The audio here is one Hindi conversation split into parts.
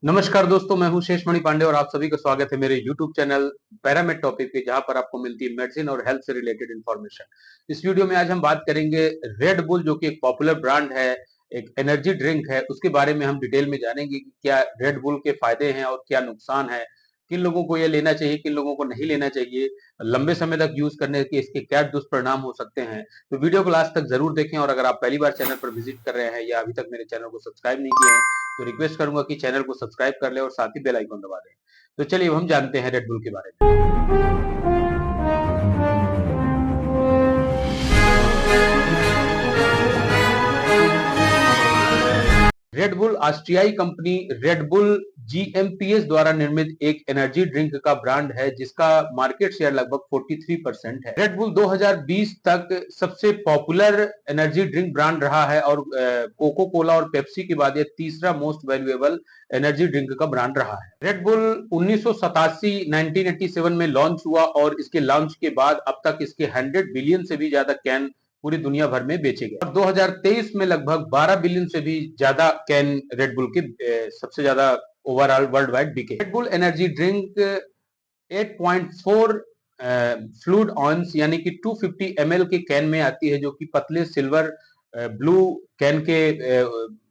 नमस्कार दोस्तों, मैं हूं शेषमणि पांडे और आप सभी का स्वागत है मेरे YouTube चैनल पैरामेड टॉपिक पे, जहां पर आपको मिलती है मेडिसिन और हेल्थ से रिलेटेड इंफॉर्मेशन। इस वीडियो में आज हम बात करेंगे रेड बुल, जो कि एक पॉपुलर ब्रांड है, एक एनर्जी ड्रिंक है। उसके बारे में हम डिटेल में जानेंगे कि क्या रेड बुल के फायदे हैं और क्या नुकसान है, किन लोगों को ये लेना चाहिए, किन लोगों को नहीं लेना चाहिए, लंबे समय तक यूज करने के इसके क्या दुष्परिणाम हो सकते हैं। तो वीडियो को लास्ट तक जरूर देखें, और अगर आप पहली बार चैनल पर विजिट कर रहे हैं या अभी तक मेरे चैनल को सब्सक्राइब नहीं किए हैं तो रिक्वेस्ट करूंगा कि चैनल को सब्सक्राइब कर ले और साथ ही बेल आइकन दबा दें। तो चलिए अब हम जानते हैं रेड बुल के बारे में। रेड बुल ऑस्ट्रियाई कंपनी रेड बुल जीएमपीएस द्वारा निर्मित एक एनर्जी ड्रिंक का ब्रांड है, जिसका मार्केट शेयर लगभग 43% है। रेड बुल 2020 तक सबसे पॉपुलर एनर्जी ड्रिंक ब्रांड रहा है और कोको कोला और पेप्सी के बाद यह तीसरा मोस्ट वैल्यूएबल एनर्जी ड्रिंक का ब्रांड रहा है। रेड बुल 1987 में लॉन्च हुआ और इसके लॉन्च के बाद अब तक इसके 100 बिलियन से भी ज्यादा कैन पूरी दुनिया भर में बेचे गए और 2023 में लगभग 12 बिलियन से भी ज्यादा कैन रेड बुल के सबसे ज्यादा ओवरऑल वर्ल्ड वाइड बिके। Red Bull energy drink 8.4 fluid ounce यानी कि 250 ml के कैन में आती है, जो कि पतले सिल्वर ब्लू कैन के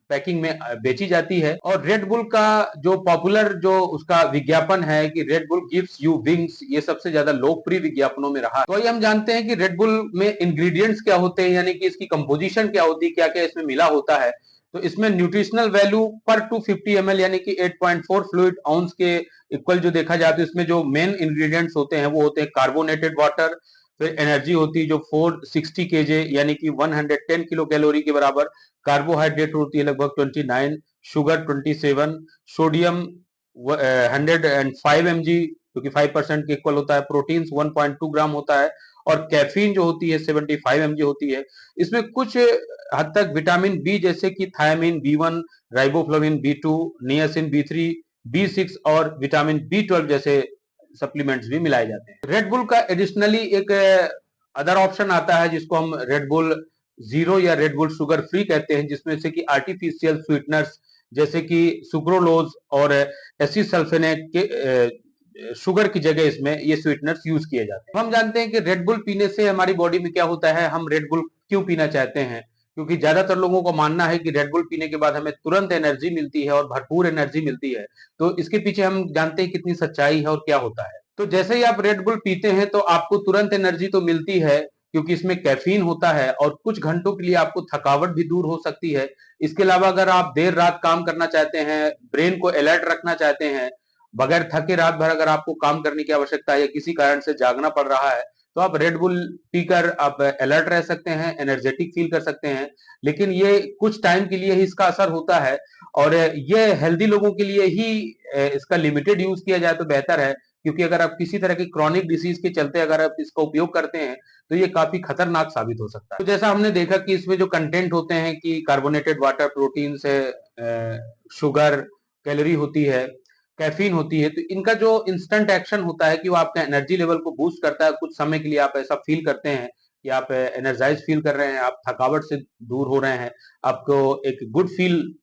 पैकिंग में बेची जाती है। और रेड बुल का जो पॉपुलर जो उसका विज्ञापन है कि red bull gives you wings, ये सबसे ज्यादा लोकप्रिय विज्ञापनों में रहा। तो ये हम जानते हैं कि रेड बुल में इंग्रेडिएंट्स क्या होते हैं, यानी कि इसकी कंपोजिशन क्या होती है, क्या क्या इसमें मिला होता है। तो इसमें न्यूट्रिशनल वैल्यू पर 250 ml यानी कि 8.4 फ्लूइड आउंस के इक्वल जो देखा जाए तो इसमें जो मेन इंग्रेडिएंट्स होते हैं वो होते हैं कार्बोनेटेड वाटर, फिर एनर्जी होती है जो 460 केजे यानी कि 110 किलो कैलोरी के बराबर, कार्बोहाइड्रेट होती है लगभग 29, शुगर 27, सोडियम 105 mg जो कि 5% के इक्वल होता है, प्रोटीन्स 1.2 ग्राम होता है और कैफीन जो होती है 75 mg होती है। इसमें कुछ हद तक विटामिन बी जैसे कि thiamine B1, riboflavin B2, niacin B3, B6 और विटामिन B12 जैसे सप्लीमेंट्स भी मिलाए जाते हैं। रेड बुल का एडिशनली एक अदर ऑप्शन आता है जिसको हम रेड बुल जीरो या रेड बुल शुगर फ्री कहते हैं, जिसमें से कि आर्टिफिशियल स्वीटनर्स जैसे कि सुक्रोलोज और एसिसल्फेनेट के शुगर की जगह इसमें ये स्वीटनर्स यूज किए जाते हैं। हम जानते हैं कि रेड बुल पीने से हमारी बॉडी में क्या होता है, हम रेड बुल क्यों पीना चाहते हैं, क्योंकि ज्यादातर लोगों को मानना है कि रेड बुल पीने के बाद हमें तुरंत एनर्जी मिलती है और भरपूर एनर्जी मिलती है। तो इसके पीछे हम जानते हैं कितनी सच्चाई है और क्या होता है। तो जैसे ही आप रेड बुल पीते हैं तो आपको तुरंत एनर्जी तो मिलती है, क्योंकि इसमें कैफीन होता है और कुछ घंटों के लिए आपको थकावट भी दूर हो सकती है। इसके अलावा अगर आप देर रात काम करना चाहते हैं, ब्रेन को अलर्ट रखना चाहते हैं, बगैर थके रात भर अगर आपको काम करने की आवश्यकता है या किसी कारण से जागना पड़ रहा है, तो आप रेड बुल पीकर आप अलर्ट रह सकते हैं, एनर्जेटिक फील कर सकते हैं। लेकिन ये कुछ टाइम के लिए ही इसका असर होता है और ये हेल्दी लोगों के लिए ही इसका लिमिटेड यूज किया जाए तो बेहतर है, क्योंकि अगर आप किसी तरह की क्रॉनिक डिसीज के चलते अगर आप इसका उपयोग करते हैं तो ये काफी खतरनाक साबित हो सकता है। तो जैसा हमने देखा कि इसमें जो कंटेंट होते हैं कि कार्बोनेटेड वाटर, प्रोटीन से शुगर, कैलोरी होती है, कैफीन होती है, तो इनका जो इंस्टेंट एक्शन होता है कि वो आपका एनर्जी लेवल को बूस्ट करता है। कुछ समय के लिए आप ऐसा फील करते हैं कि आप एनर्जाइज फील कर रहे हैं, आप थकावट से दूर हो रहे हैं, आपको एक गुड फील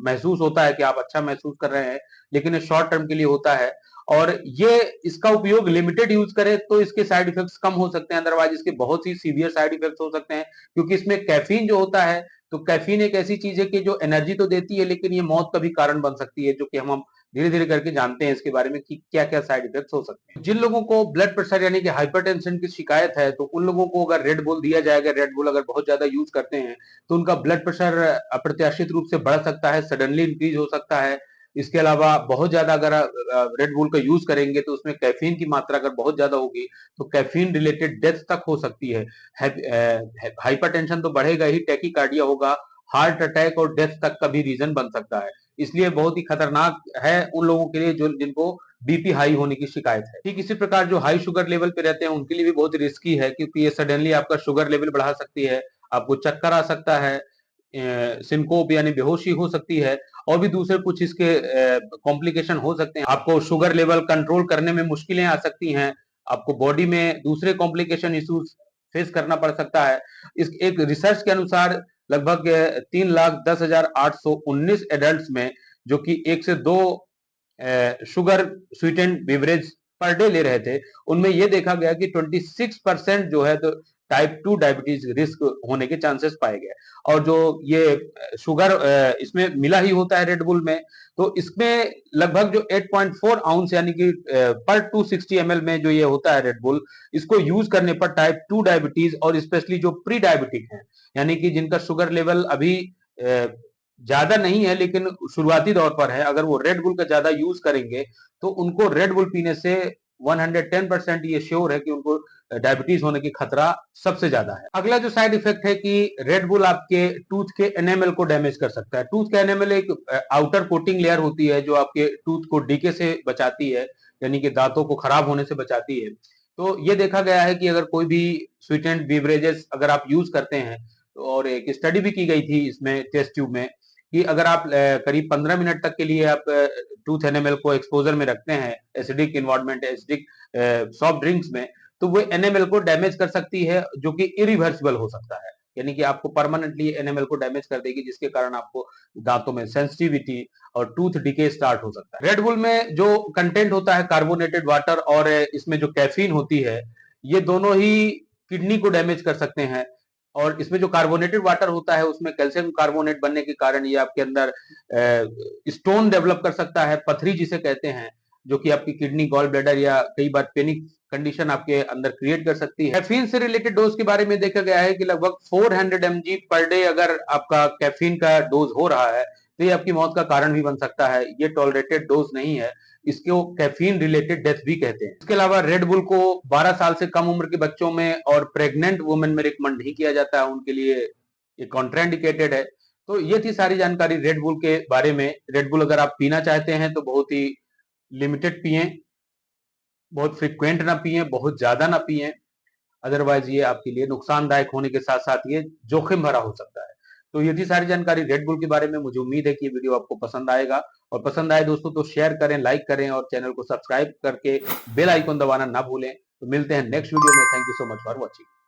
महसूस होता है कि आप अच्छा महसूस कर रहे हैं, लेकिन ये शॉर्ट टर्म के लिए होता है। और ये इसका उपयोग लिमिटेड यूज करें तो इसके साइड इफेक्ट्स कम हो सकते हैं, अदरवाइज इसके बहुत ही सीवियर साइड इफेक्ट्स हो सकते हैं, क्योंकि इसमें कैफीन जो होता है, तो कैफीन एक ऐसी चीज है कि जो एनर्जी तो देती है लेकिन ये मौत का भी कारण बन सकती है, जो कि हम धीरे धीरे करके जानते हैं इसके बारे में कि क्या क्या साइड इफेक्ट्स हो सकते हैं। जिन लोगों को ब्लड प्रेशर यानी कि हाइपरटेंशन की शिकायत है, तो उन लोगों को अगर रेड बुल दिया जाएगा, रेड बुल अगर बहुत ज्यादा यूज करते हैं तो उनका ब्लड प्रेशर अप्रत्याशित रूप से बढ़ सकता है, सडनली इंक्रीज हो सकता है। इसके अलावा बहुत ज्यादा अगर रेड बुल का यूज करेंगे तो उसमें कैफीन की मात्रा अगर बहुत ज्यादा होगी तो कैफीन रिलेटेड डेथ तक हो सकती है। हाइपरटेंशन तो बढ़ेगा ही, टैकीकार्डिया होगा, हार्ट अटैक और डेथ तक का भी रीजन बन सकता है। इसलिए बहुत ही खतरनाक है उन लोगों के लिए जो जिनको बीपी हाई होने की शिकायत है। ठीक इसी प्रकार जो हाई शुगर लेवल पे रहते हैं उनके लिए भी बहुत रिस्की है, क्योंकि ये सडनली आपका शुगर लेवल बढ़ा सकती है, आपको चक्कर आ सकता है, सिनकोप यानी बेहोशी हो सकती है, और भी दूसरे कुछ इसके कॉम्प्लिकेशन हो सकते हैं। आपको शुगर लेवल कंट्रोल करने में मुश्किलें आ सकती हैं, आपको बॉडी में दूसरे कॉम्प्लिकेशन इश्यूज फेस करना पड़ सकता है। इस एक रिसर्च के अनुसार लगभग 3,10,819 एडल्ट में जो कि 1 से 2 sugar sweetened beverage per day ले रहे थे, उनमें यह देखा गया कि 26% जो है तो टाइप 2 डायबिटीज रिस्क होने के चांसेस पाए गए। और जो ये शुगर इसमें मिला ही होता है रेड बुल में, तो इसमें लगभग जो 8.4 आउंस यानी कि पर 260 ml में जो ये होता है रेड बुल, इसको यूज करने पर टाइप 2 डायबिटीज और स्पेशली जो प्री डायबिटिक है, यानी कि जिनका शुगर लेवल अभी ज्यादा नहीं है लेकिन शुरुआती दौर पर है, अगर वो रेड बुल का ज्यादा यूज करेंगे तो उनको रेड बुल पीने से 110% ये श्योर है कि उनको डायबिटीज होने की खतरा सबसे ज्यादा है। अगला जो साइड इफेक्ट है कि रेड बुल आपके टूथ के एनेमल को डैमेज कर सकता है। टूथ का एनेमल एक आउटर कोटिंग लेयर होती है जो आपके टूथ को डीके से बचाती है, यानी कि दांतों को खराब होने से बचाती है। तो ये देखा गया है कि अगर कोई भी स्वीटेंड बीवरेजेस अगर आप यूज करते हैं, और एक स्टडी भी की गई थी इसमें टेस्ट ट्यूब में, कि अगर आप करीब 15 मिनट तक के लिए आप टूथ एनेमल को एक्सपोजर में रखते हैं acidic environment, acidic soft drinks में, तो वो एनेमल को डैमेज कर सकती है, जो कि इरिवर्सिबल हो सकता है, यानी कि आपको परमानेंटली एनेमल को डैमेज कर देगी, जिसके कारण आपको दांतों में सेंसिटिविटी और टूथ डिके स्टार्ट हो सकता है। रेड बुल में जो कंटेंट होता है कार्बोनेटेड वाटर और इसमें जो कैफीन होती है, ये दोनों ही किडनी को डैमेज कर सकते हैं। और इसमें जो कार्बोनेटेड वाटर होता है उसमें कैल्शियम कार्बोनेट बनने के कारण ये आपके अंदर स्टोन डेवलप कर सकता है, पथरी जिसे कहते हैं, जो कि आपकी किडनी, गॉल ब्लैडर या कई बार पेनिक कंडीशन आपके अंदर क्रिएट कर सकती है। कैफीन से रिलेटेड डोज के बारे में देखा गया है कि लगभग 400 mg पर डे अगर आपका कैफीन का डोज हो रहा है तो ये आपकी मौत का कारण भी बन सकता है। ये टॉलरेटेड डोज नहीं है, इसको कैफीन रिलेटेड डेथ भी कहते हैं। इसके अलावा रेड बुल को 12 साल से कम उम्र के बच्चों में और प्रेग्नेंट वुमेन में रिकमेंड नहीं किया जाता है, उनके लिए ये कॉन्ट्राइंडिकेटेड है। तो ये थी सारी जानकारी रेड बुल के बारे में। रेड बुल अगर आप पीना चाहते हैं तो बहुत ही लिमिटेड पिए, बहुत फ्रिक्वेंट ना पिए, बहुत ज्यादा ना पिए, अदरवाइज ये आपके लिए नुकसानदायक होने के साथ साथ ये जोखिम भरा हो सकता है। तो ये थी सारी जानकारी रेड बुल के बारे में। मुझे उम्मीद है कि ये वीडियो आपको पसंद आएगा, और पसंद आए दोस्तों तो शेयर करें, लाइक करें और चैनल को सब्सक्राइब करके बेल आइकन दबाना ना भूलें। तो मिलते हैं नेक्स्ट वीडियो में। Thank you so much for watching.